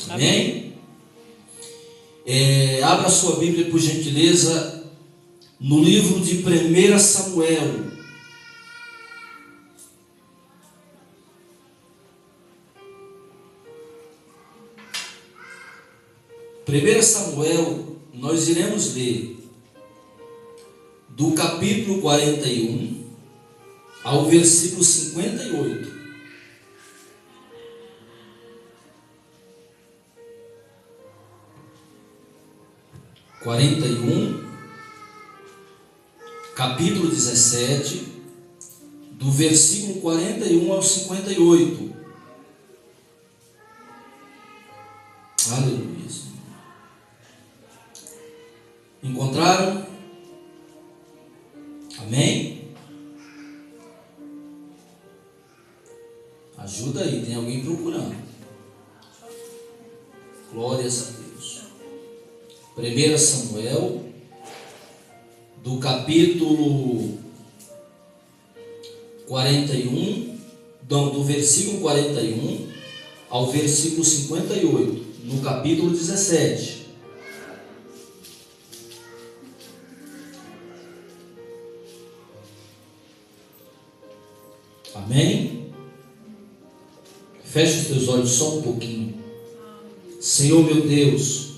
Amém? Abra sua Bíblia, por gentileza, no livro de 1 Samuel. Primeira Samuel, nós iremos ler do capítulo 41 ao versículo 58. Capítulo 17, do versículo 41 ao 58. Aleluia. Encontraram? Amém? Ajuda aí, tem alguém procurando. Glórias a Deus. 1 Samuel, do capítulo 41, do versículo 41 ao versículo 58, no capítulo 17. Amém? Feche os teus olhos só um pouquinho. Senhor meu Deus,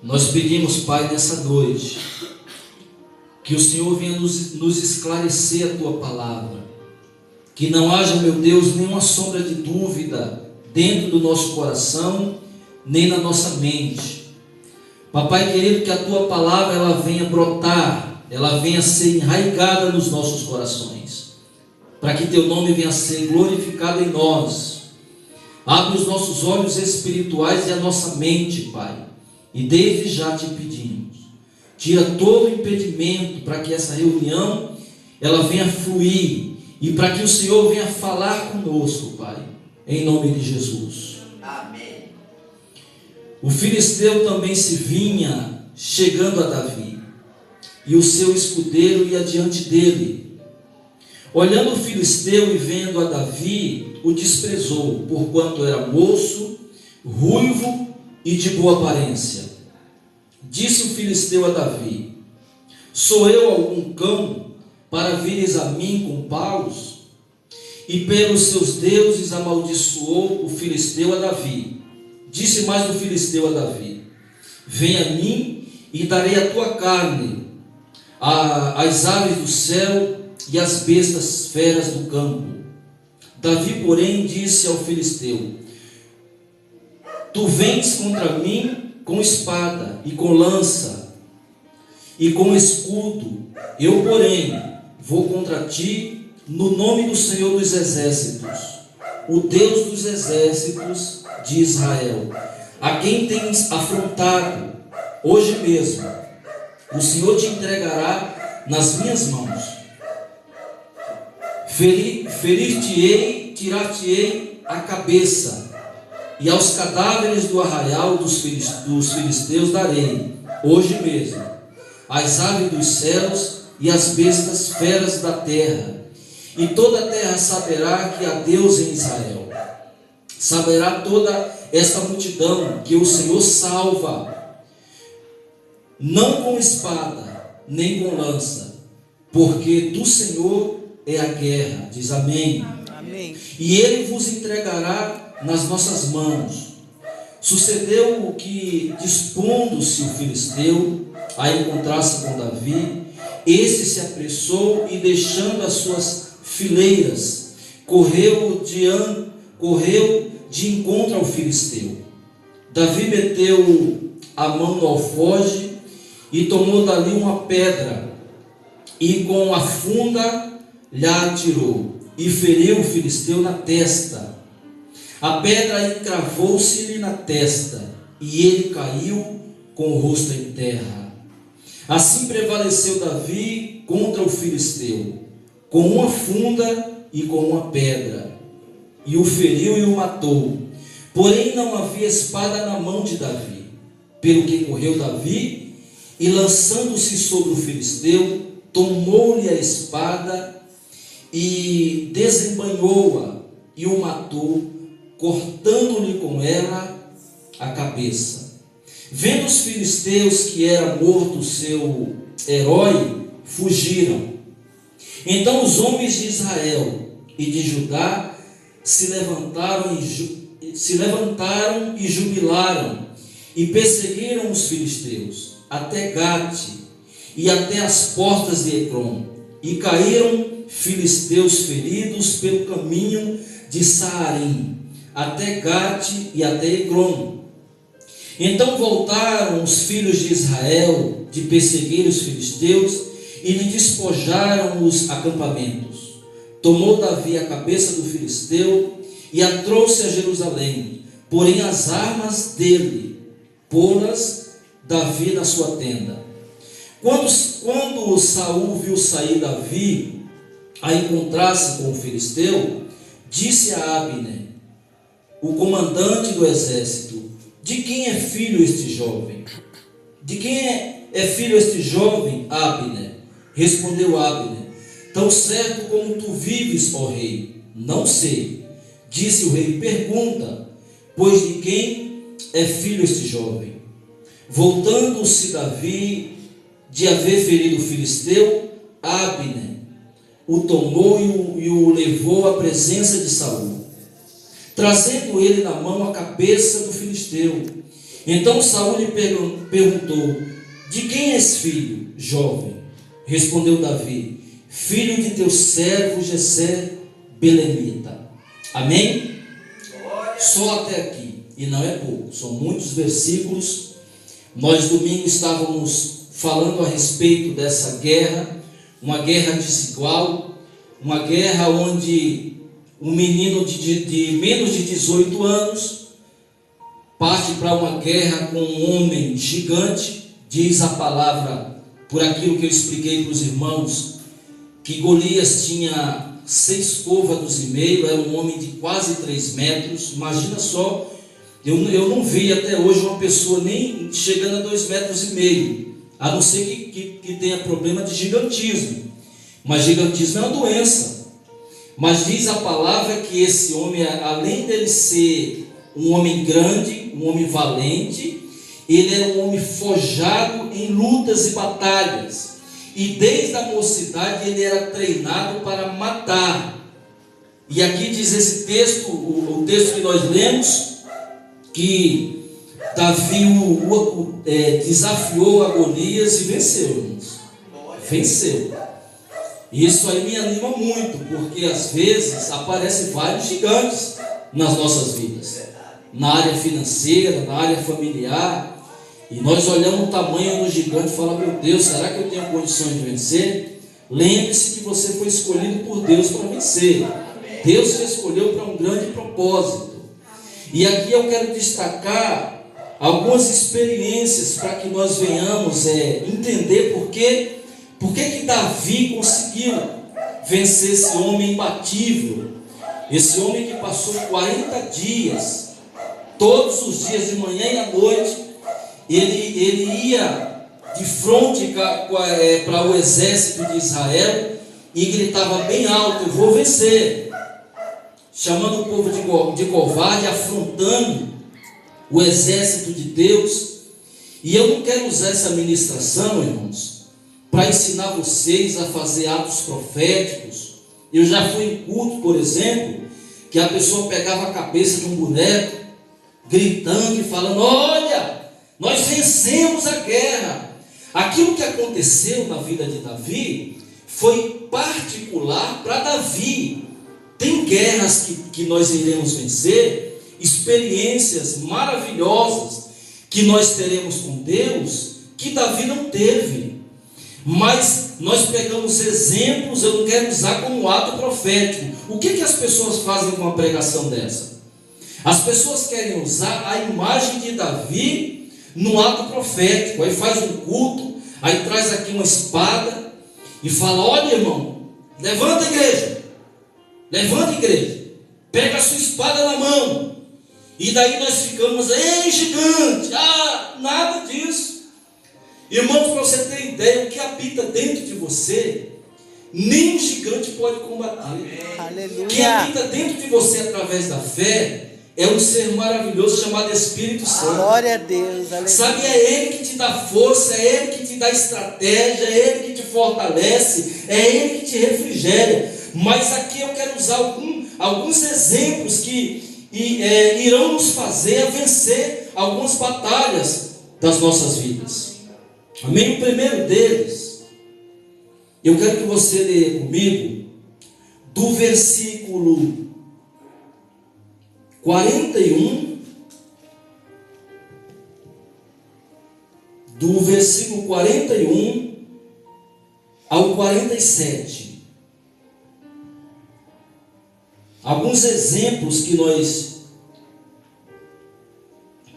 nós pedimos, Pai, nessa noite, que o Senhor venha nos esclarecer a Tua palavra, que não haja, meu Deus, nenhuma sombra de dúvida dentro do nosso coração, nem na nossa mente. Papai querido, que a Tua palavra ela venha brotar, ela venha ser enraizada nos nossos corações, para que Teu nome venha ser glorificado em nós. Abre os nossos olhos espirituais e a nossa mente, Pai, e desde já te pedimos, tira todo o impedimento para que essa reunião ela venha fluir e para que o Senhor venha falar conosco, Pai, em nome de Jesus. Amém. O filisteu também se vinha chegando a Davi, e o seu escudeiro ia diante dele. Olhando o filisteu e vendo a Davi, o desprezou, porquanto era moço, ruivo e de boa aparência. Disse o filisteu a Davi: sou eu algum cão para vires a mim com paus? E pelos seus deuses amaldiçoou o filisteu a Davi. Disse mais o filisteu a Davi: vem a mim e darei a tua carne às aves do céu e às bestas feras do campo. Davi, porém, disse ao filisteu: tu vens contra mim com espada e com lança e com escudo, eu, porém, vou contra ti no nome do Senhor dos exércitos, o Deus dos exércitos de Israel, a quem tens afrontado. Hoje mesmo o Senhor te entregará nas minhas mãos. Ferir-te-ei, tirar-te-ei a cabeça, e aos cadáveres do arraial dos filisteus darei, hoje mesmo, as aves dos céus e as bestas feras da terra. E toda a terra saberá que há Deus em Israel. Saberá toda esta multidão que o Senhor salva, não com espada, nem com lança, porque do Senhor é a guerra. Diz amém. Amém. E ele vos entregará nas nossas mãos. Sucedeu o que, dispondo-se o filisteu a encontrar-se com Davi, este se apressou e, deixando as suas fileiras, correu de encontro ao filisteu. Davi meteu a mão no alforje e tomou dali uma pedra, e com a funda lhe atirou, e feriu o filisteu na testa. A pedra encravou-se-lhe na testa, e ele caiu com o rosto em terra. Assim prevaleceu Davi contra o filisteu, com uma funda e com uma pedra, e o feriu e o matou. Porém não havia espada na mão de Davi, pelo que correu Davi, e lançando-se sobre o filisteu, tomou-lhe a espada e desembainhou-a, e o matou, cortando-lhe com ela cabeça. Vendo os filisteus que era morto o seu herói, fugiram. Então os homens de Israel e de Judá se levantaram e jubilaram e perseguiram os filisteus até Gate e até as portas de Ecrom, e caíram filisteus feridos pelo caminho de Saarim até Gate e até Ecrom. Então voltaram os filhos de Israel de perseguir os filisteus e lhe despojaram os acampamentos. Tomou Davi a cabeça do filisteu e a trouxe a Jerusalém, porém as armas dele pô-las Davi na sua tenda. Quando Saul viu sair Davi a encontrar-se com o filisteu, disse a Abner, o comandante do exército: de quem é filho este jovem? De quem é filho este jovem, Abner? Respondeu Abner: tão certo como tu vives, ó rei, não sei. Disse o rei: pergunta, pois de quem é filho este jovem? Voltando-se Davi de haver ferido o filisteu, Abner o tomou e o levou à presença de Saul, trazendo ele na mão a cabeça do filisteu. Então Saul lhe perguntou: de quem és filho, jovem? Respondeu Davi: filho de teu servo Jessé belemita. Amém? Só até aqui, e não é pouco, são muitos versículos. Nós domingo estávamos falando a respeito dessa guerra, uma guerra desigual, uma guerra onde um menino de menos de 18 anos parte para uma guerra com um homem gigante. Diz a palavra, por aquilo que eu expliquei para os irmãos, que Golias tinha 6 côvados e meio, era um homem de quase 3 metros. Imagina só, eu não vi até hoje uma pessoa nem chegando a 2 metros e meio, a não ser que tenha problema de gigantismo. Mas gigantismo é uma doença. Mas diz a palavra que esse homem, além dele ser um homem grande, um homem valente, ele era um homem forjado em lutas e batalhas. E desde a mocidade ele era treinado para matar. E aqui diz esse texto, o texto que nós lemos, que Davi desafiou a Golias e venceu, irmãos. Venceu. E isso aí me anima muito, porque às vezes aparecem vários gigantes nas nossas vidas, na área financeira, na área familiar, e nós olhamos o tamanho do gigante e falamos: meu Deus, será que eu tenho condições de vencer? Lembre-se que você foi escolhido por Deus para vencer. Deus te escolheu para um grande propósito. E aqui eu quero destacar algumas experiências para que nós venhamos entender por que Davi conseguiu vencer esse homem imbatível, esse homem que passou 40 dias, todos os dias, de manhã e à noite, ele ia de frente para o exército de Israel e gritava bem alto: eu vou vencer, chamando o povo de covarde, afrontando o exército de Deus. E eu não quero usar essa ministração, irmãos, para ensinar vocês a fazer atos proféticos. Eu já fui em culto, por exemplo, que a pessoa pegava a cabeça de um boneco, gritando e falando: olha, nós vencemos a guerra. Aquilo que aconteceu na vida de Davi foi particular para Davi. Tem guerras que nós iremos vencer, experiências maravilhosas que nós teremos com Deus, que Davi não teve. Mas nós pegamos exemplos, eu não quero usar como ato profético. O que as pessoas fazem com uma pregação dessa? As pessoas querem usar a imagem de Davi no ato profético. Aí faz um culto, aí traz aqui uma espada e fala: olha, irmão, levanta, igreja, pega a sua espada na mão. E daí nós ficamos: ei, gigante, nada disso. Irmãos, para você ter ideia, o que habita dentro de você, nem um gigante pode combater. Aleluia. Quem habita dentro de você através da fé é um ser maravilhoso chamado Espírito Santo. Glória a Deus. Aleluia. Sabe, é Ele que te dá força, é Ele que te dá estratégia, é Ele que te fortalece, é Ele que te refrigera. Mas aqui eu quero usar alguns exemplos que irão nos fazer a vencer algumas batalhas das nossas vidas. Amém? O primeiro deles, eu quero que você leia comigo do versículo 41, do versículo 41 ao 47. Alguns exemplos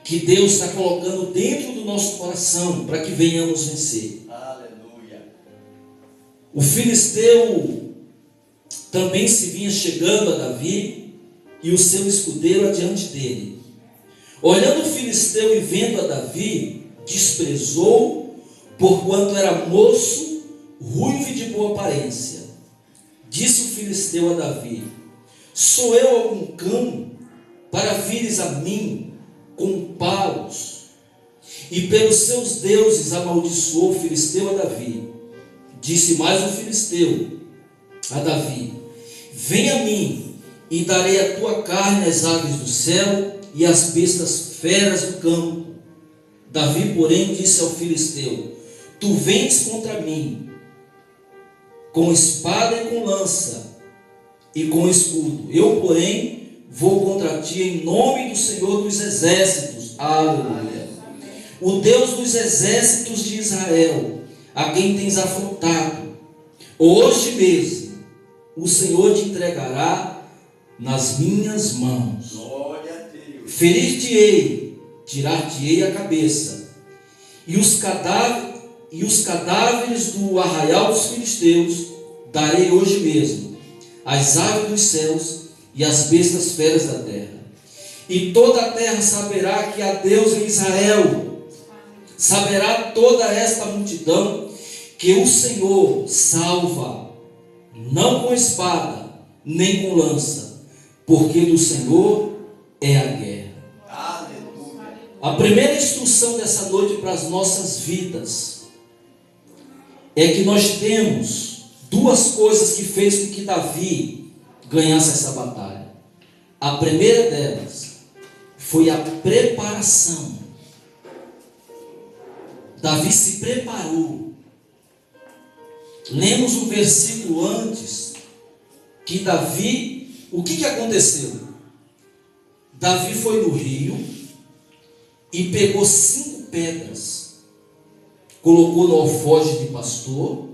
que Deus está colocando dentro do nosso coração para que venhamos vencer. Aleluia. O filisteu também se vinha chegando a Davi e o seu escudeiro adiante dele. Olhando o filisteu e vendo a Davi, desprezou, porquanto era moço, ruivo e de boa aparência. Disse o filisteu a Davi: sou eu algum cão para vires a mim com paus? E pelos seus deuses amaldiçoou o filisteu a Davi. Disse mais o filisteu a Davi: vem a mim, e darei a tua carne às aves do céu e às bestas feras do campo. Davi, porém, disse ao filisteu: tu vens contra mim com espada e com lança e com escudo. Eu, porém, vou contra ti em nome do Senhor dos exércitos. Aleluia. O Deus dos exércitos de Israel, a quem tens afrontado. Hoje mesmo o Senhor te entregará nas minhas mãos. Glória a Deus. Ferir-te-ei, tirar-te-ei a cabeça, e os cadáveres do arraial dos filisteus darei hoje mesmo às aves dos céus e às bestas feras da terra. E toda a terra saberá que há Deus em Israel. Saberá toda esta multidão que o Senhor salva, não com espada, nem com lança, porque do Senhor é a guerra. Aleluia. A primeira instrução dessa noite para as nossas vidas é que nós temos duas coisas que fez com que Davi ganhasse essa batalha. A primeira delas foi a preparação. Davi se preparou. Lemos um versículo antes que Davi, o que aconteceu? Davi foi no rio e pegou 5 pedras, colocou no alforje de pastor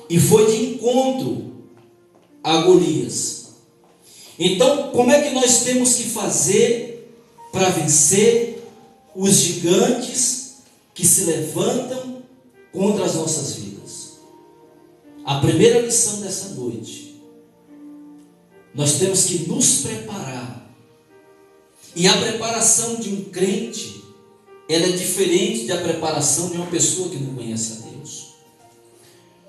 e foi de encontro a Golias. Então, como é que nós temos que fazer para vencer os gigantes que se levantam contra as nossas vidas? A primeira lição dessa noite: nós temos que nos preparar. E a preparação de um crente, ela é diferente da preparação de uma pessoa que não conhece a Deus.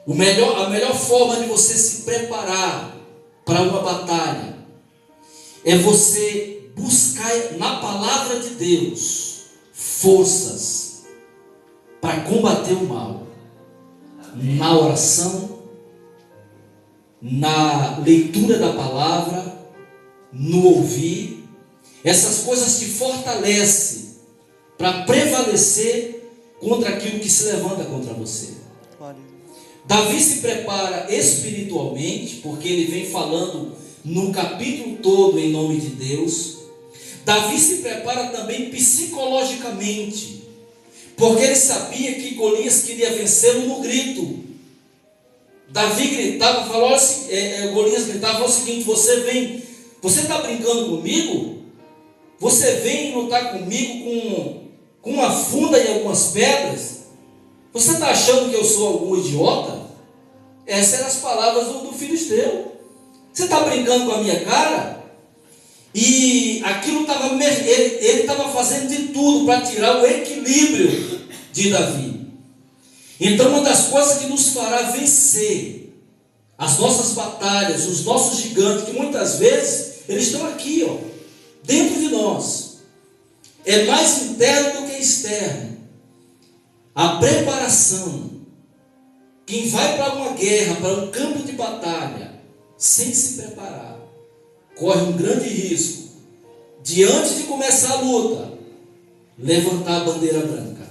A melhor forma de você se preparar para uma batalha é você buscar na palavra de Deus forças para combater o mal. Na oração, na leitura da palavra, no ouvir. Essas coisas te fortalecem para prevalecer contra aquilo que se levanta contra você. Davi se prepara espiritualmente, porque ele vem falando no capítulo todo em nome de Deus. Davi se prepara também psicologicamente, porque ele sabia que Golias queria vencê-lo no grito. Davi gritava, Golias gritava o seguinte: você está brincando comigo? Você vem lutar comigo com uma funda e algumas pedras? Você está achando que eu sou algum idiota? Essas eram as palavras do filisteu. Você está brincando com a minha cara? E aquilo estava, ele estava fazendo de tudo para tirar o equilíbrio de Davi. Então, uma das coisas que nos fará vencer as nossas batalhas, os nossos gigantes, que muitas vezes eles estão aqui, dentro de nós, é mais interno do que externo. A preparação. Quem vai para uma guerra, para um campo de batalha, sem se preparar, corre um grande risco de, antes de começar a luta, levantar a bandeira branca.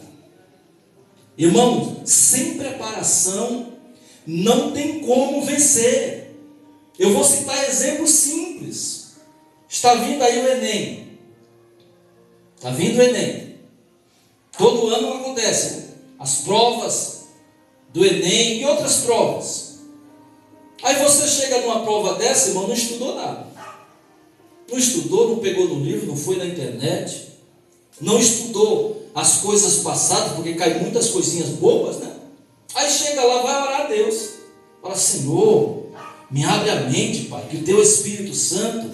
Irmãos, sem preparação não tem como vencer. Eu vou citar exemplos simples. Está vindo aí o Enem. Está vindo o Enem. Todo ano acontece as provas do Enem e outras provas. Aí você chega numa prova dessa, irmão, não estudou nada. Não estudou, não pegou no livro, não foi na internet, não estudou as coisas passadas, porque caem muitas coisinhas bobas, né? Aí chega lá, vai orar a Deus. Fala: Senhor, me abre a mente, Pai, que o Teu Espírito Santo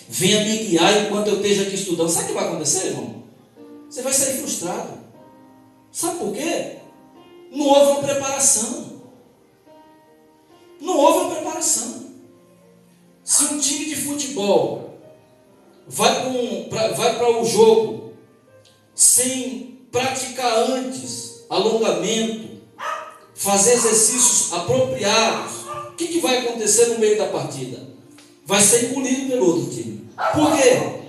venha me guiar enquanto eu esteja aqui estudando. Sabe o que vai acontecer, irmão? Você vai sair frustrado. Sabe por quê? Não houve uma preparação. Não houve uma preparação. Se um time de futebol vai para o jogo sem praticar antes alongamento, fazer exercícios apropriados, o que vai acontecer no meio da partida? Vai ser engolido pelo outro time. Por quê?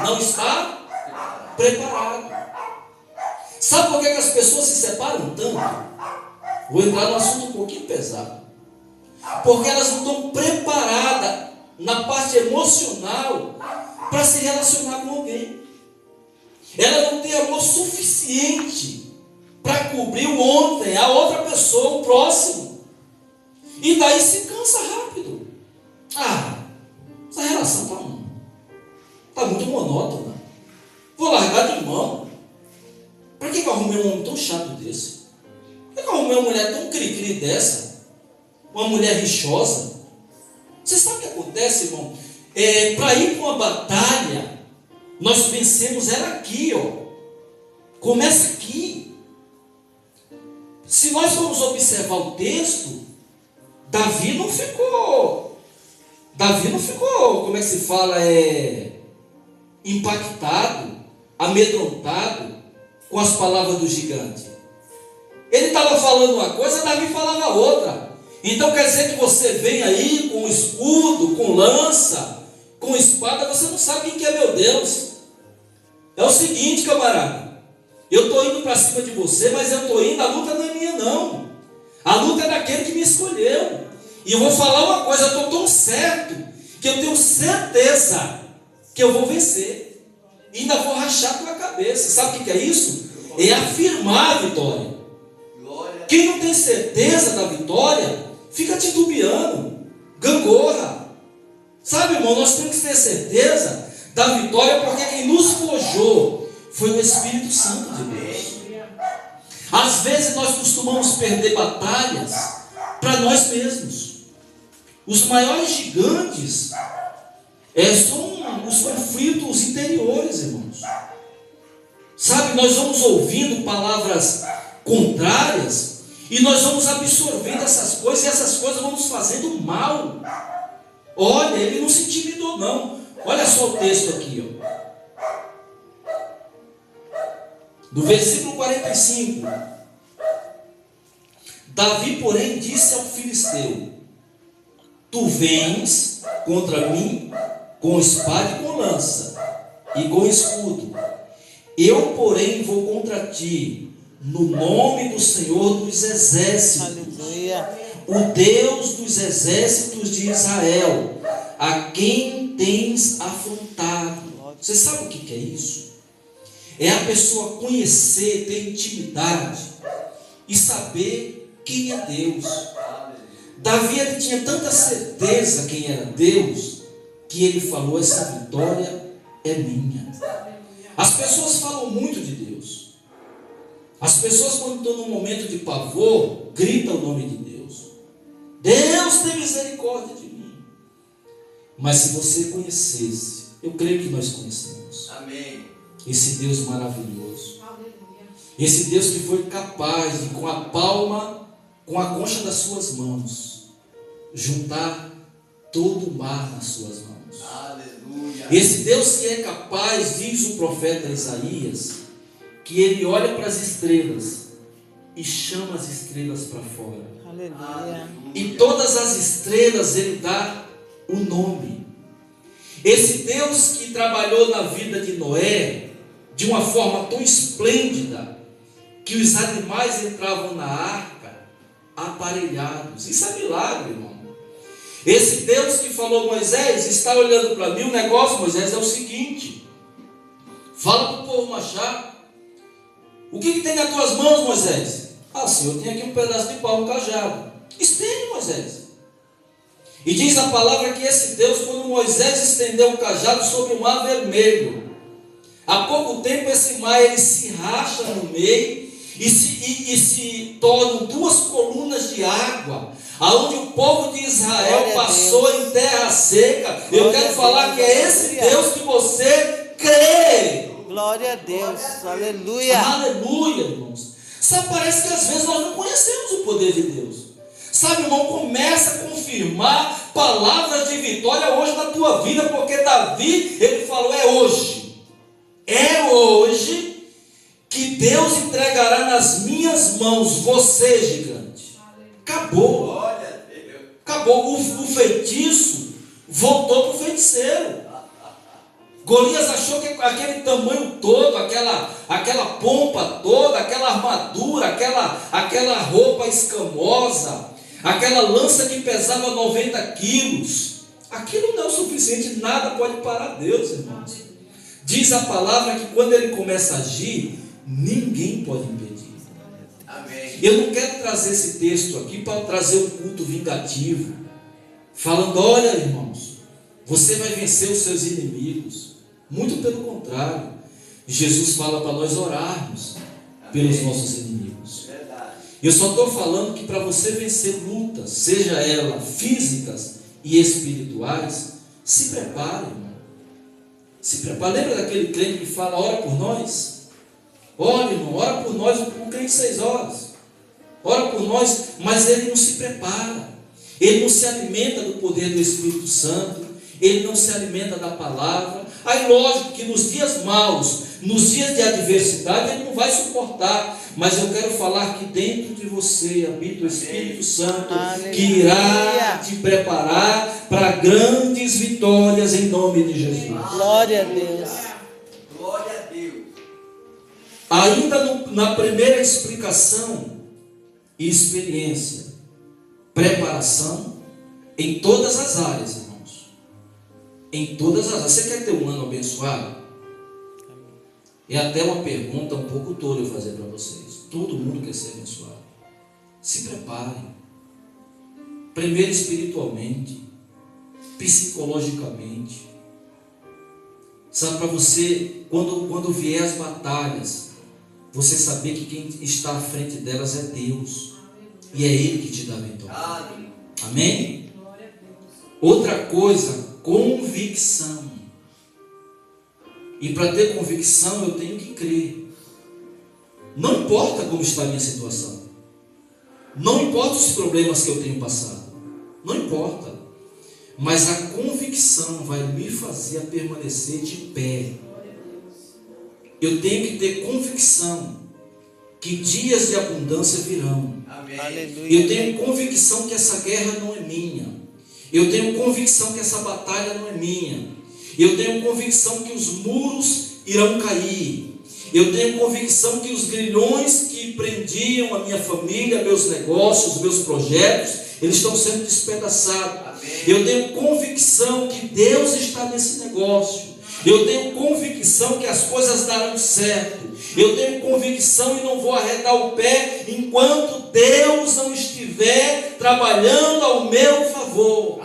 Não está preparado. Sabe por que as pessoas se separam tanto? Vou entrar num assunto um pouquinho pesado. Porque elas não estão preparadas na parte emocional para se relacionar com alguém. Ela não tem amor suficiente para cobrir o ontem, a outra pessoa, o próximo. E daí se cansa rápido. Essa relação está muito monótona. Vou largar de mão. Para que eu arrumei um homem tão chato desse? Por que eu arrumei uma mulher tão cri-cri dessa? Uma mulher rixosa? Você sabe o que acontece, irmão? Para ir para uma batalha, nós vencemos ela aqui, ó. Começa aqui. Se nós formos observar o texto, Davi não ficou, como é que se fala? Impactado, amedrontado com as palavras do gigante. Ele estava falando uma coisa, Davi falava outra. Então quer dizer que você vem aí com escudo, com lança, com espada, você não sabe quem que é meu Deus. É o seguinte, camarada, eu estou indo para cima de você, mas eu estou indo, a luta não é minha não. A luta é daquele que me escolheu. E eu vou falar uma coisa, eu estou tão certo, que eu tenho certeza que eu vou vencer. E ainda vou rachar com a cabeça. Sabe o que é isso? É afirmar a vitória. Quem não tem certeza da vitória, fica titubeando, gangorra. Sabe, irmão, nós temos que ter certeza da vitória, porque quem nos forjou foi o Espírito Santo de Deus. Às vezes nós costumamos perder batalhas para nós mesmos. Os maiores gigantes são os conflitos interiores, irmãos. Sabe, nós vamos ouvindo palavras contrárias e nós vamos absorvendo essas coisas, e essas coisas vão nos fazendo mal. Olha, ele não se intimidou não. Olha só o texto aqui, ó. Do versículo 45. Davi, porém, disse ao filisteu: Tu vens contra mim com espada e com lança e com escudo. Eu, porém, vou contra ti no nome do Senhor dos exércitos, aleluia, o Deus dos exércitos de Israel, a quem tens afrontado. Você sabe o que é isso? É a pessoa conhecer, ter intimidade e saber quem é Deus. Davi, ele tinha tanta certeza quem era Deus, que ele falou: essa vitória é minha. As pessoas falam muito de Deus. As pessoas, quando estão num momento de pavor, gritam o nome de Deus. Deus tem misericórdia de mim. Mas se você conhecesse, eu creio que nós conhecemos. Amém. Esse Deus maravilhoso. Aleluia. Esse Deus que foi capaz de, com a concha das suas mãos, juntar todo o mar nas suas mãos. Aleluia. Esse Deus que é capaz, diz o profeta Isaías, que ele olha para as estrelas e chama as estrelas para fora. Aleluia. E todas as estrelas ele dá o nome. Esse Deus que trabalhou na vida de Noé de uma forma tão esplêndida que os animais entravam na arca aparelhados. Isso é milagre, irmão. Esse Deus que falou: Moisés, está olhando para mim, o negócio, Moisés, é o seguinte: fala para o povo marchar. O que tem nas tuas mãos, Moisés? Ah, Senhor, tem aqui um pedaço de pau, um cajado. Estende, Moisés. E diz a palavra que esse Deus, quando Moisés estendeu o cajado sobre o mar vermelho, há pouco tempo esse mar ele se racha no meio e se tornam duas colunas de água, aonde o povo de Israel passou em terra seca. Eu quero falar que é esse Deus que você crê. Glória a Deus. Aleluia. Aleluia, irmãos. Sabe, parece que às vezes nós não conhecemos o poder de Deus. Sabe, irmão, começa a confirmar palavras de vitória hoje na tua vida, porque Davi, ele falou: é hoje que Deus entregará nas minhas mãos você, gigante. Acabou. Glória a Deus. Acabou. O feitiço voltou para o feiticeiro. Golias achou que aquele tamanho todo, aquela pompa toda, aquela armadura, aquela roupa escamosa, aquela lança que pesava 90 quilos, aquilo não é o suficiente, nada pode parar Deus, irmãos. Diz a palavra que quando ele começa a agir, ninguém pode impedir. Amém. Eu não quero trazer esse texto aqui para trazer um culto vingativo, falando: olha, irmãos, você vai vencer os seus inimigos. Muito pelo contrário, Jesus fala para nós orarmos pelos nossos inimigos. Verdade. Eu só estou falando que para você vencer lutas, seja elas físicas e espirituais, se prepare, irmão. Se prepare. Lembra daquele crente que fala: ora por nós? Olha, irmão, ora por nós, o crente 6 horas. Ora por nós, mas ele não se prepara. Ele não se alimenta do poder do Espírito Santo. Ele não se alimenta da palavra. Aí lógico que nos dias maus, nos dias de adversidade, ele não vai suportar. Mas eu quero falar que dentro de você habita o Espírito Santo, que irá te preparar para grandes vitórias em nome de Jesus. Glória a Deus. Glória a Deus. Ainda na primeira explicação e experiência, preparação em todas as áreas, irmãos. Em todas as áreas. Você quer ter um ano abençoado? É até uma pergunta um pouco tola eu fazer para vocês. Todo mundo quer ser abençoado. Se prepare. Primeiro espiritualmente, psicologicamente. Sabe, para você, quando vier as batalhas, você saber que quem está à frente delas é Deus. E é Ele que te dá vitória. Amém? Outra coisa, convicção. E para ter convicção eu tenho que crer. Não importa como está a minha situação. Não importa os problemas que eu tenho passado. Não importa. Mas a convicção vai me fazer a permanecer de pé. Eu tenho que ter convicção que dias de abundância virão. Amém. Eu tenho convicção que essa guerra não é minha. Eu tenho convicção que essa batalha não é minha. Eu tenho convicção que os muros irão cair. Eu tenho convicção que os grilhões que prendiam a minha família, meus negócios, meus projetos, eles estão sendo despedaçados. Amém. Eu tenho convicção que Deus está nesse negócio. Eu tenho convicção que as coisas darão certo. Eu tenho convicção e não vou arredar o pé enquanto Deus não estiver trabalhando ao meu favor.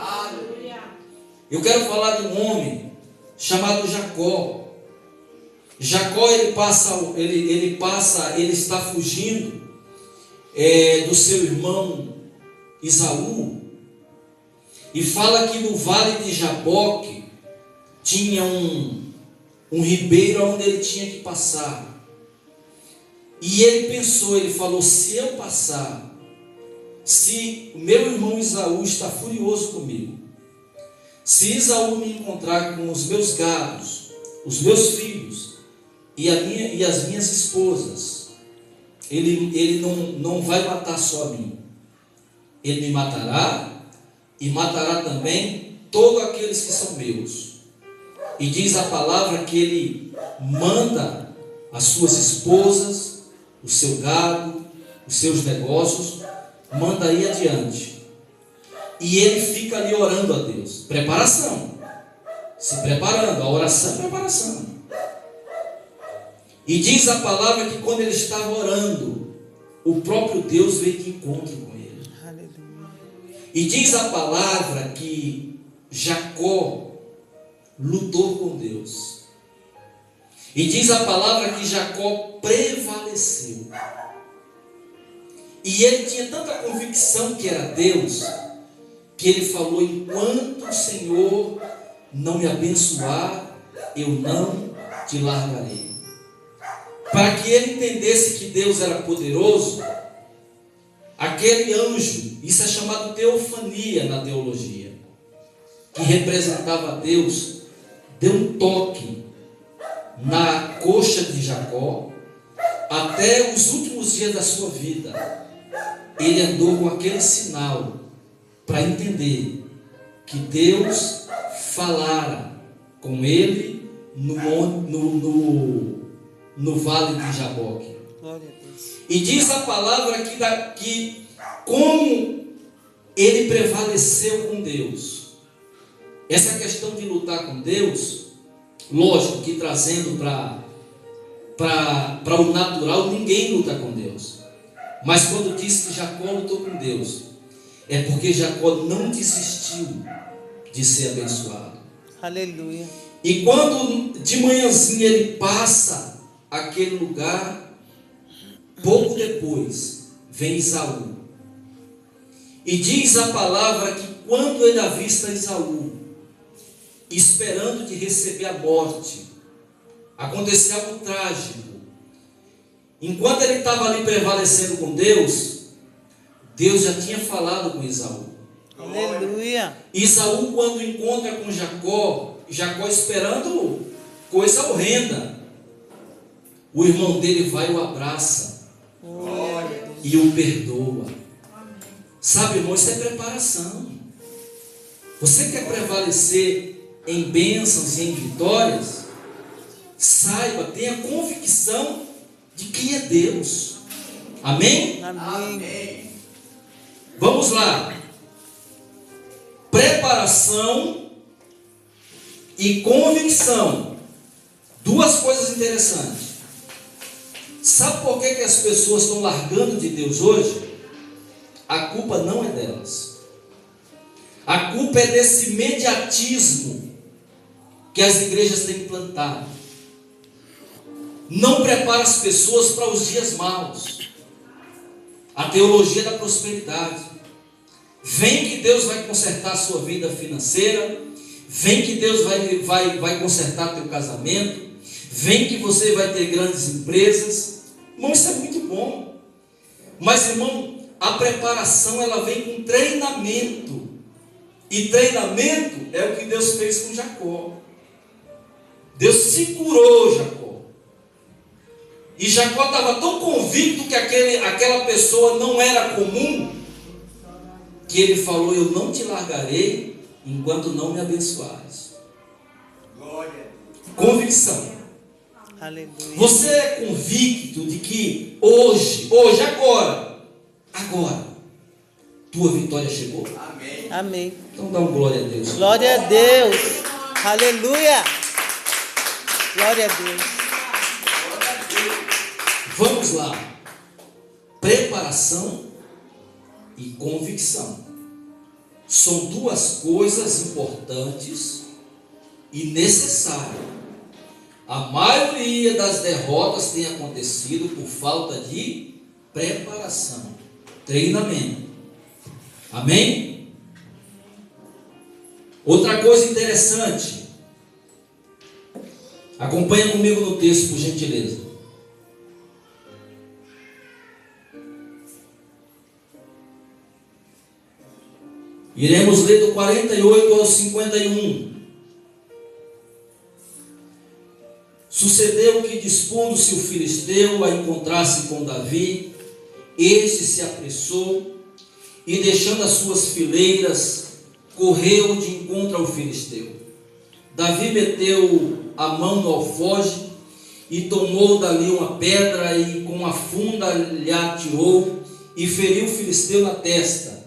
Eu quero falar de um homem chamado Jacó. Jacó ele está fugindo do seu irmão Esaú, e fala que no vale de Jaboque tinha um ribeiro onde ele tinha que passar. E ele pensou, ele falou: se eu passar, se o meu irmão Esaú está furioso comigo, Se Esaú me encontrar com os meus gados, os meus filhos e as minhas esposas, ele não vai matar só a mim. Ele me matará e matará também todos aqueles que são meus. E diz a palavra que ele manda as suas esposas, o seu gado, os seus negócios, manda aí adiante. E ele fica ali orando a Deus. Preparação. Se preparando. A oração é preparação. E diz a palavra que quando ele estava orando, o próprio Deus veio de encontro com ele. Aleluia. E diz a palavra que Jacó lutou com Deus. E diz a palavra que Jacó prevaleceu. E ele tinha tanta convicção que era Deus, que ele falou: enquanto o Senhor não me abençoar, eu não te largarei. Para que ele entendesse que Deus era poderoso, aquele anjo, isso é chamado teofania na teologia, que representava Deus, deu um toque na coxa de Jacó. Até os últimos dias da sua vida, ele andou com aquele sinal para entender que Deus falara com ele no vale de Jaboque. Glória a Deus. E diz a palavra que como ele prevaleceu com Deus. Essa questão de lutar com Deus, lógico que trazendo para o natural, ninguém luta com Deus. Mas quando diz que Jacó lutou com Deus, é porque Jacó não desistiu de ser abençoado. Aleluia. E quando de manhãzinha ele passa aquele lugar, pouco depois vem Esaú. E diz a palavra que quando ele avista Esaú, esperando de receber a morte, aconteceu algo trágico. Enquanto ele estava ali prevalecendo com Deus, Deus já tinha falado com Esaú. Aleluia. Esaú, quando encontra com Jacó esperando coisa horrenda, o irmão dele vai e o abraça e o perdoa. Sabe, irmão, isso é preparação. Você quer prevalecer em bênçãos e em vitórias? Saiba, tenha convicção de quem é Deus. Amém? Amém. Vamos lá. Preparação e convicção. Duas coisas interessantes. Sabe por que as pessoas estão largando de Deus hoje? A culpa não é delas. A culpa é desse imediatismo que as igrejas têm implantado. Não prepara as pessoas para os dias maus. A teologia da prosperidade. Vem que Deus vai consertar a sua vida financeira. Vem que Deus vai consertar teu casamento. Vem que você vai ter grandes empresas. Irmão, isso é muito bom. Mas, irmão, a preparação ela vem com treinamento. E treinamento é o que Deus fez com Jacó. Deus segurou Jacó. E Jacó estava tão convicto que aquela pessoa não era comum, que ele falou: eu não te largarei enquanto não me abençoares. Glória. Convicção. Aleluia. Você é convicto de que hoje, agora, tua vitória chegou? Amém. Amém. Então dá um glória a Deus. Glória a Deus. Aleluia. Glória a Deus. Vamos lá. Preparação e convicção são duas coisas importantes e necessárias. A maioria das derrotas tem acontecido por falta de preparação, treinamento. Amém? Outra coisa interessante. Acompanha comigo no texto, por gentileza. Iremos ler do 48 ao 51. Sucedeu que, dispondo-se o filisteu a encontrar-se com Davi, este se apressou e, deixando as suas fileiras, correu de encontro ao filisteu. Davi meteu a mão no alforje e tomou dali uma pedra e com a funda lhe atirou e feriu o filisteu na testa.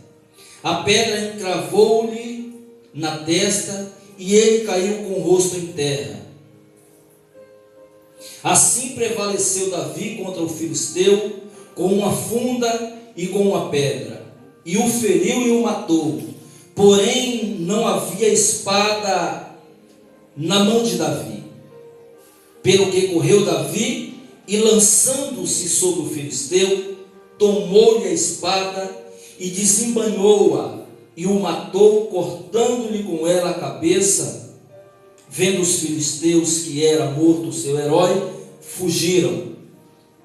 A pedra encravou-lhe na testa e ele caiu com o rosto em terra. Assim prevaleceu Davi contra o filisteu com uma funda e com uma pedra, e o feriu e o matou. Porém não havia espada na mão de Davi. Pelo que correu Davi e, lançando-se sobre o filisteu, tomou-lhe a espada e desembanhou-a e o matou, cortando-lhe com ela a cabeça. Vendo os filisteus que era morto o seu herói, fugiram.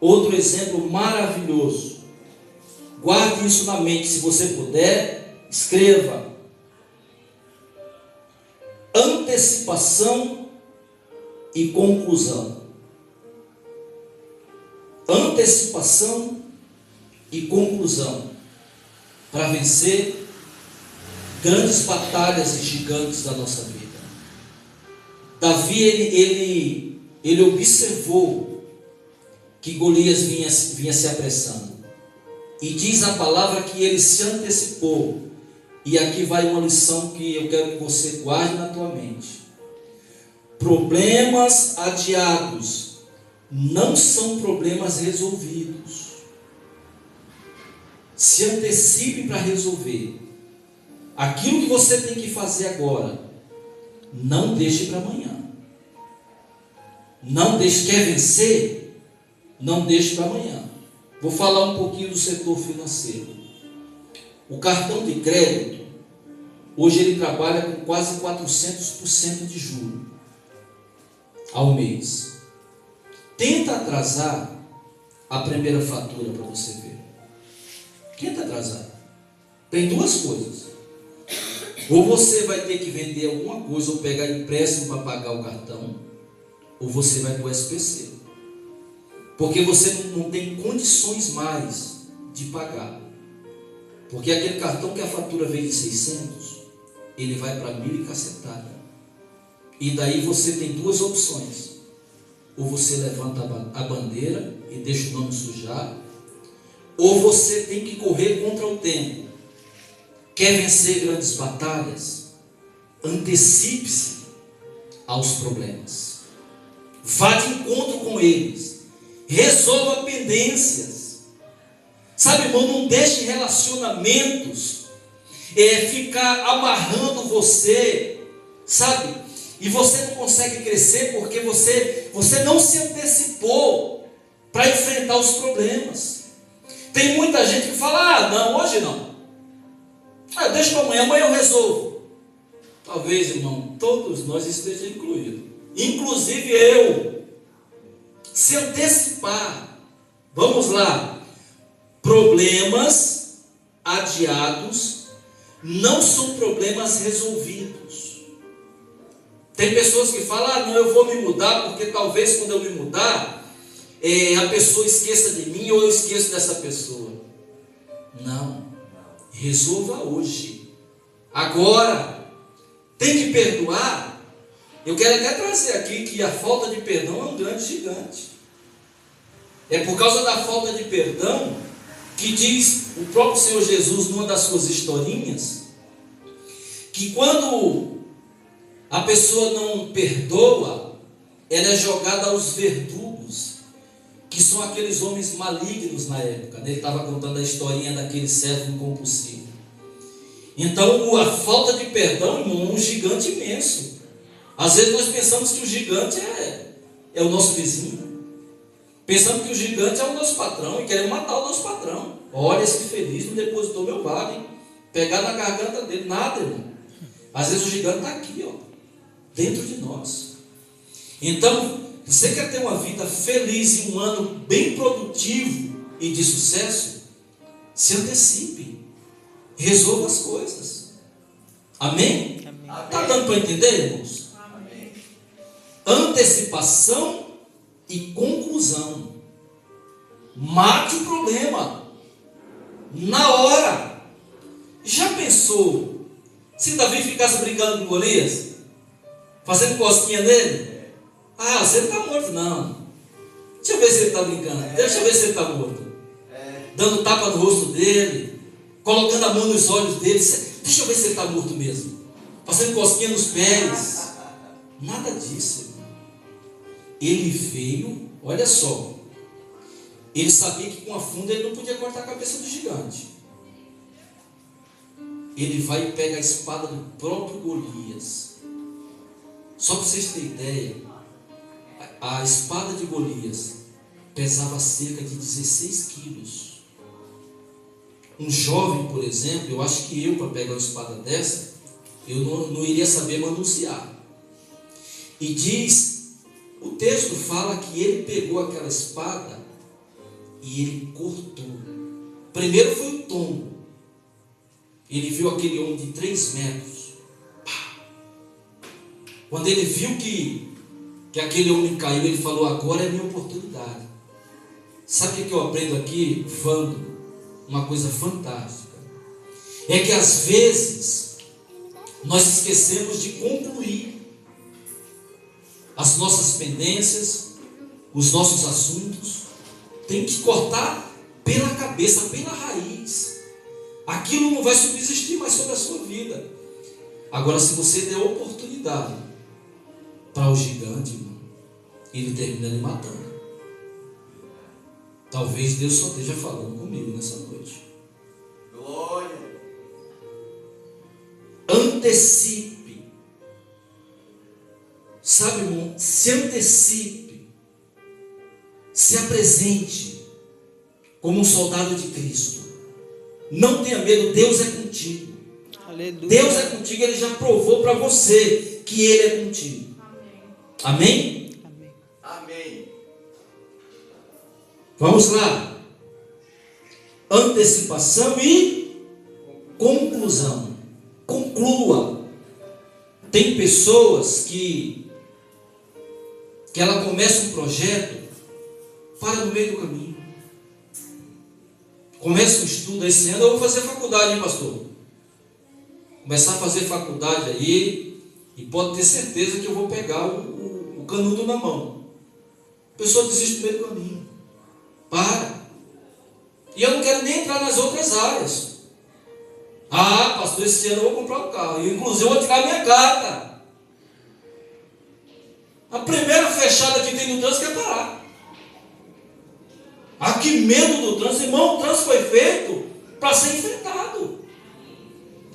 Outro exemplo maravilhoso. Guarde isso na mente, se você puder, escreva. Antecipação e conclusão. Antecipação e conclusão. Para vencer grandes batalhas e gigantes da nossa vida. Davi, ele observou que Golias vinha se apressando. E diz a palavra que ele se antecipou. E aqui vai uma lição que eu quero que você guarde na tua mente. Problemas adiados não são problemas resolvidos. Se antecipe para resolver. Aquilo que você tem que fazer agora, não deixe para amanhã. Não deixe, quer vencer? Não deixe para amanhã. Vou falar um pouquinho do setor financeiro. O cartão de crédito, hoje ele trabalha com quase 400% de juros ao mês. Tenta atrasar a primeira fatura para você ver. Tenta atrasar. Tem duas coisas. Ou você vai ter que vender alguma coisa ou pegar empréstimo para pagar o cartão, ou você vai para o SPC. Porque você não tem condições mais de pagar. Porque aquele cartão que a fatura veio de 600, ele vai para 1.000 e cacetada. E daí você tem duas opções. Ou você levanta a bandeira e deixa o nome sujar, ou você tem que correr contra o tempo. Quer vencer grandes batalhas? Antecipe-se aos problemas. Vá de encontro com eles. Resolva pendências. Sabe, irmão, não deixe relacionamentos ficar amarrando você, sabe? E você não consegue crescer porque você não se antecipou para enfrentar os problemas. Tem muita gente que fala, não, hoje não. Deixa para amanhã eu resolvo. Talvez, irmão, todos nós estejam incluídos. Inclusive eu. Se antecipar. Vamos lá. Problemas adiados não são problemas resolvidos. Tem pessoas que falam, não, eu vou me mudar, porque talvez quando eu me mudar, a pessoa esqueça de mim ou eu esqueço dessa pessoa. Não. Resolva hoje. Agora. Tem que perdoar. Eu quero até trazer aqui que a falta de perdão é um grande gigante. É por causa da falta de perdão que diz o próprio Senhor Jesus numa das suas historinhas, que quando a pessoa não perdoa, ela é jogada aos verdugos, que são aqueles homens malignos na época. Ele estava contando a historinha daquele servo incompulsivo. Então a falta de perdão, irmão, é um gigante imenso. Às vezes nós pensamos que o gigante é o nosso vizinho. Pensamos que o gigante é o nosso patrão e queremos matar o nosso patrão. Olha, esse infeliz não depositou meu vale. Pegar na garganta dele, nada, irmão. Às vezes o gigante está aqui, ó, dentro de nós. Então, você quer ter uma vida feliz e um ano bem produtivo e de sucesso? Se antecipe. Resolva as coisas. Amém? Amém. Está dando para entender, irmãos? Amém. Antecipação e conclusão. Mate o problema na hora. Já pensou se Davi ficasse brincando com Golias, fazendo cosquinha nele? Ah, você não está morto não. Deixa eu ver se ele está brincando. Deixa eu ver se ele está morto. Dando tapa no rosto dele, colocando a mão nos olhos dele. Deixa eu ver se ele está morto mesmo. Fazendo cosquinha nos pés. Nada disso, irmão. Ele veio, olha só. Ele sabia que com a funda ele não podia cortar a cabeça do gigante. Ele vai e pega a espada do próprio Golias. Só para vocês terem ideia, a espada de Golias pesava cerca de 16 quilos. Um jovem, por exemplo, eu acho que para pegar uma espada dessa, eu não iria saber manusear. E diz, o texto fala que ele pegou aquela espada e ele cortou. Primeiro foi o tombo. Ele viu aquele homem de 3 metros. Quando ele viu que aquele homem caiu, ele falou, agora é minha oportunidade. Sabe o que eu aprendo aqui, Vando? Uma coisa fantástica. É que às vezes nós esquecemos de concluir as nossas pendências, os nossos assuntos. Tem que cortar pela cabeça, pela raiz. Aquilo não vai subsistir mais sobre a sua vida. Agora, se você der oportunidade para o gigante, irmão, ele termina lhe matando. Talvez Deus só esteja falando comigo nessa noite. Glória. Antecipe. Sabe, irmão, se antecipe. Se apresente como um soldado de Cristo. Não tenha medo, Deus é contigo. Aleluia. Deus é contigo, Ele já provou para você que Ele é contigo. Amém? Amém. Amém. Vamos lá. Antecipação e conclusão. Conclua. Tem pessoas que ela começa um projeto, para no meio do caminho. Começa um estudo. Esse ano eu vou fazer faculdade, hein, pastor? Começar a fazer faculdade aí, e pode ter certeza que eu vou pegar o canudo na mão. A pessoa desiste no meio do caminho. Para. E eu não quero nem entrar nas outras áreas. Ah, pastor, esse ano eu vou comprar um carro. E inclusive eu vou tirar minha carta. A primeira fechada que tem no trânsito é parar. Ah, que medo do trânsito. Irmão, o trânsito foi feito para ser enfrentado.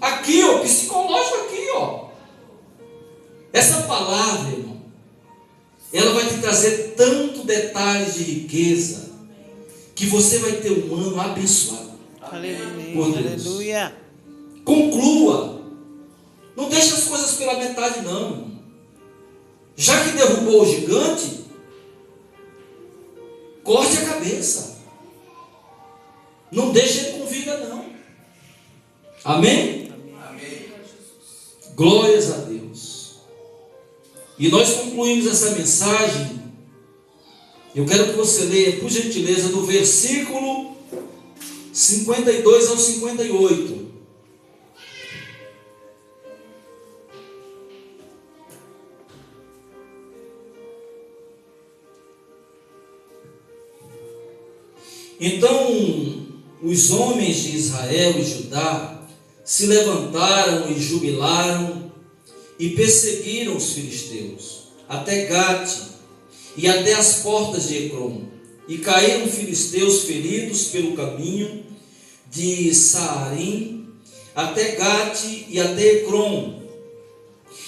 Aqui, ó, psicológico aqui, ó. Essa palavra, irmão, ela vai te trazer tanto detalhes de riqueza, que você vai ter um ano abençoado. Aleluia. Por Deus. Aleluia. Conclua. Não deixe as coisas pela metade, não. Já que derrubou o gigante, corte a cabeça. Não deixe ele com vida, não. Amém? Amém. Glórias a Deus. E nós concluímos essa mensagem. Eu quero que você leia, por gentileza, do versículo 52 ao 58. Então, os homens de Israel e Judá se levantaram e jubilaram e perseguiram os filisteus, até Gate e até as portas de Ecrom. E caíram filisteus feridos pelo caminho de Saarim até Gate e até Ecrom.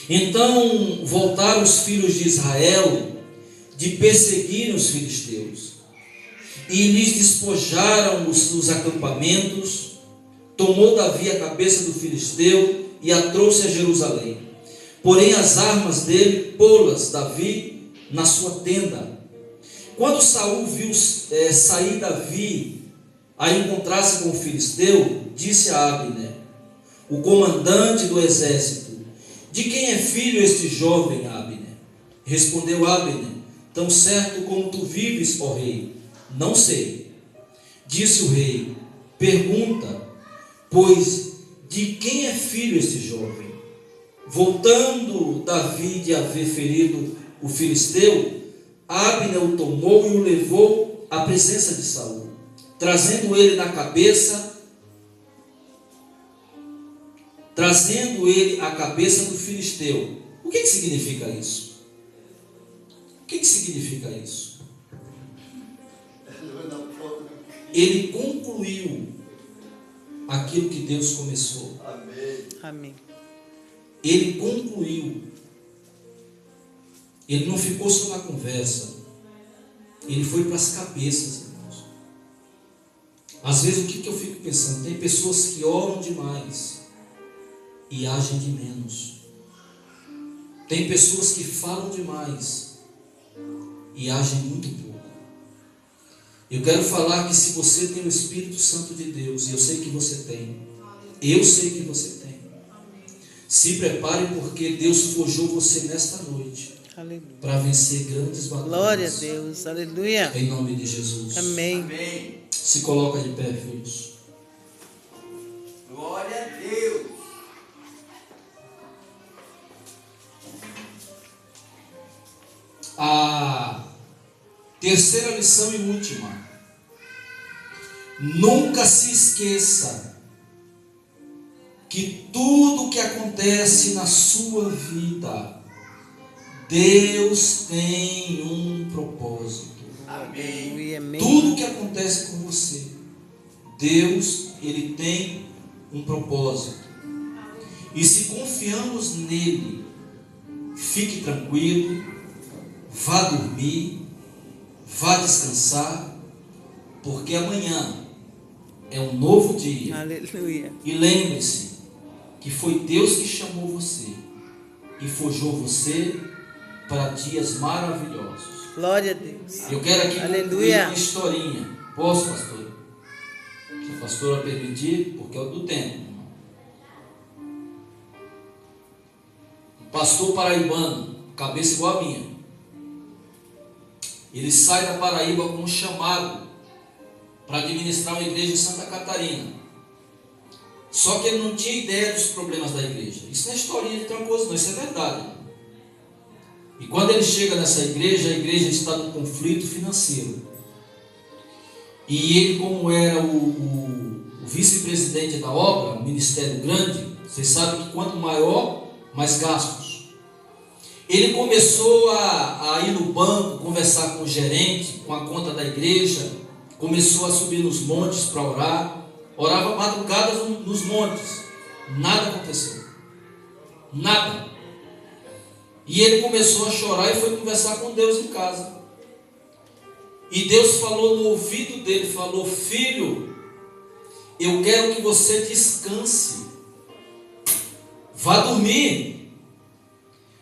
Então voltaram os filhos de Israel de perseguirem os filisteus, e lhes despojaram os acampamentos. Tomou Davi a cabeça do filisteu e a trouxe a Jerusalém. Porém as armas dele pô-las Davi na sua tenda. Quando Saul viu sair Davi a encontrar-se com o filisteu, disse a Abner: o comandante do exército: de quem é filho este jovem, Abner? Respondeu Abner: tão certo como tu vives, ó rei, não sei. Disse o rei: pergunta, pois, de quem é filho este jovem? Voltando Davi de haver ferido o filisteu, Abner o tomou e o levou à presença de Saul, trazendo ele a cabeça do filisteu. O que significa isso? O que significa isso? Ele concluiu aquilo que Deus começou. Amém. Ele concluiu. Ele não ficou só na conversa. Ele foi para as cabeças, irmãos. Às vezes o que eu fico pensando? Tem pessoas que oram demais e agem de menos. Tem pessoas que falam demais e agem muito pouco. Eu quero falar que se você tem o Espírito Santo de Deus, e eu sei que você tem, se prepare, porque Deus forjou você nesta noite para vencer grandes batalhas. Glória a Deus, aleluia. Em nome de Jesus. Amém. Amém. Se coloca de pé, filhos. Glória a Deus. A terceira lição e última: nunca se esqueça que tudo que acontece na sua vida, Deus tem um propósito. Amém. Aleluia, amém. Tudo que acontece com você, Deus, Ele tem um propósito. E se confiamos nele, fique tranquilo, vá dormir, vá descansar, porque amanhã é um novo dia. Aleluia. E lembre-se que foi Deus que chamou você e forjou você para dias maravilhosos. Glória a Deus. Eu quero aqui concluir Aleluia. uma historinha. Posso, pastor? Se a pastora permitir, porque é o do tempo. Um pastor paraibano, cabeça igual a minha. Ele sai da Paraíba com um chamado para administrar uma igreja em Santa Catarina. Só que ele não tinha ideia dos problemas da igreja. Isso não é historinha de trancoso, não, isso é verdade. E quando ele chega nessa igreja, a igreja está num conflito financeiro. E ele, como era o vice-presidente da obra, um ministério grande, vocês sabem que quanto maior, mais gastos. Ele começou a ir no banco, conversar com o gerente, com a conta da igreja, começou a subir nos montes para orar, orava madrugadas nos montes, nada aconteceu, nada. E ele começou a chorar e foi conversar com Deus em casa. E Deus falou no ouvido dele, falou: filho, eu quero que você descanse, vá dormir,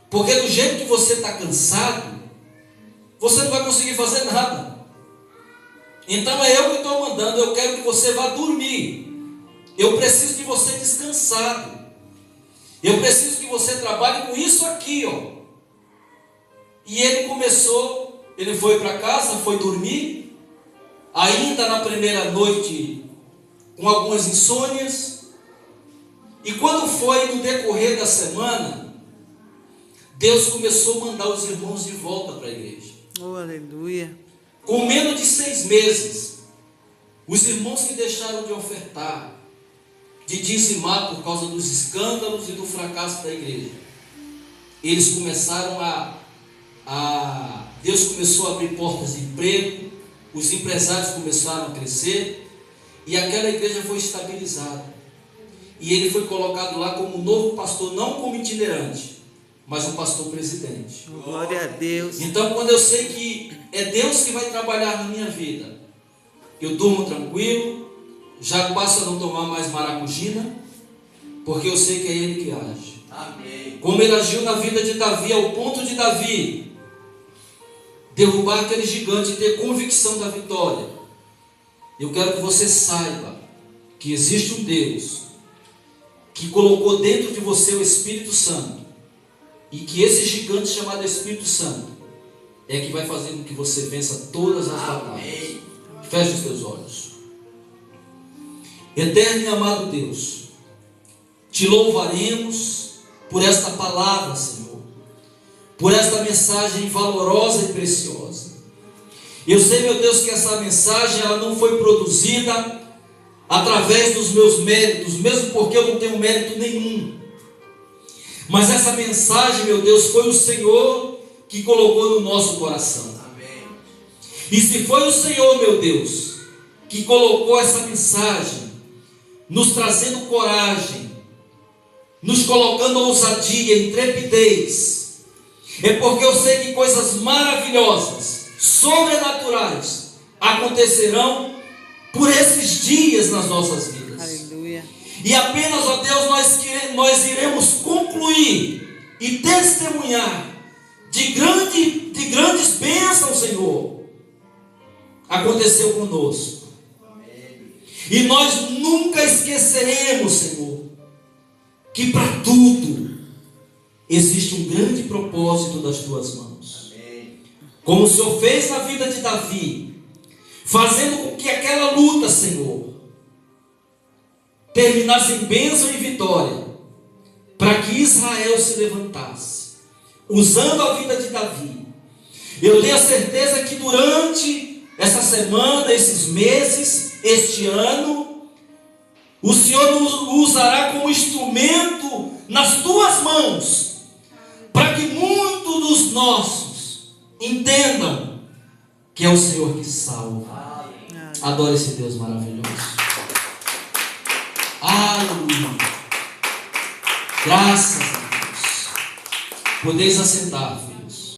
porque do jeito que você está cansado, você não vai conseguir fazer nada. Então é eu que estou mandando, eu quero que você vá dormir. Eu preciso de você descansado. Eu preciso que você trabalhe com isso aqui, ó. E ele foi para casa, foi dormir, ainda na primeira noite, com algumas insônias. E quando foi no decorrer da semana, Deus começou a mandar os irmãos de volta para a igreja. Oh, aleluia. Com menos de 6 meses, os irmãos que deixaram de ofertar, de dizimar por causa dos escândalos e do fracasso da igreja, eles começaram Deus começou a abrir portas de emprego, os empresários começaram a crescer, e aquela igreja foi estabilizada. E ele foi colocado lá como novo pastor, não como itinerante, mas um pastor presidente. Glória a Deus. Então, quando eu sei que é Deus que vai trabalhar na minha vida, eu durmo tranquilo, já passo a não tomar mais maracujina, porque eu sei que é Ele que age. Amém. Como Ele agiu na vida de Davi, ao ponto de Davi derrubar aquele gigante e ter convicção da vitória. Eu quero que você saiba que existe um Deus que colocou dentro de você o Espírito Santo, e que esse gigante chamado Espírito Santo é que vai fazer com que você vença todas as batalhas. Feche os teus olhos. Eterno e amado Deus, te louvaremos por esta palavra, Senhor, por esta mensagem valorosa e preciosa. Eu sei, meu Deus, que essa mensagem ela não foi produzida através dos meus méritos, mesmo porque eu não tenho mérito nenhum. Mas essa mensagem, meu Deus, foi o Senhor que colocou no nosso coração. Amém. E se foi o Senhor, meu Deus, que colocou essa mensagem, nos trazendo coragem, nos colocando ousadia, intrepidez, é porque eu sei que coisas maravilhosas, sobrenaturais, acontecerão por esses dias nas nossas vidas. Aleluia. E apenas, ó Deus, nós iremos concluir e testemunhar de grandes bênçãos, Senhor, aconteceu conosco. E nós nunca esqueceremos, Senhor, que para tudo existe um grande propósito das tuas mãos. Como o Senhor fez na vida de Davi, fazendo com que aquela luta, Senhor, terminasse em bênção e vitória, para que Israel se levantasse, usando a vida de Davi. Eu tenho a certeza que durante essa semana, esses meses, este ano, o Senhor nos usará como instrumento nas tuas mãos, para que muitos dos nossos entendam que é o Senhor que salva. Adore esse Deus maravilhoso. Aleluia. Graças a Deus. Podeis assentar, filho.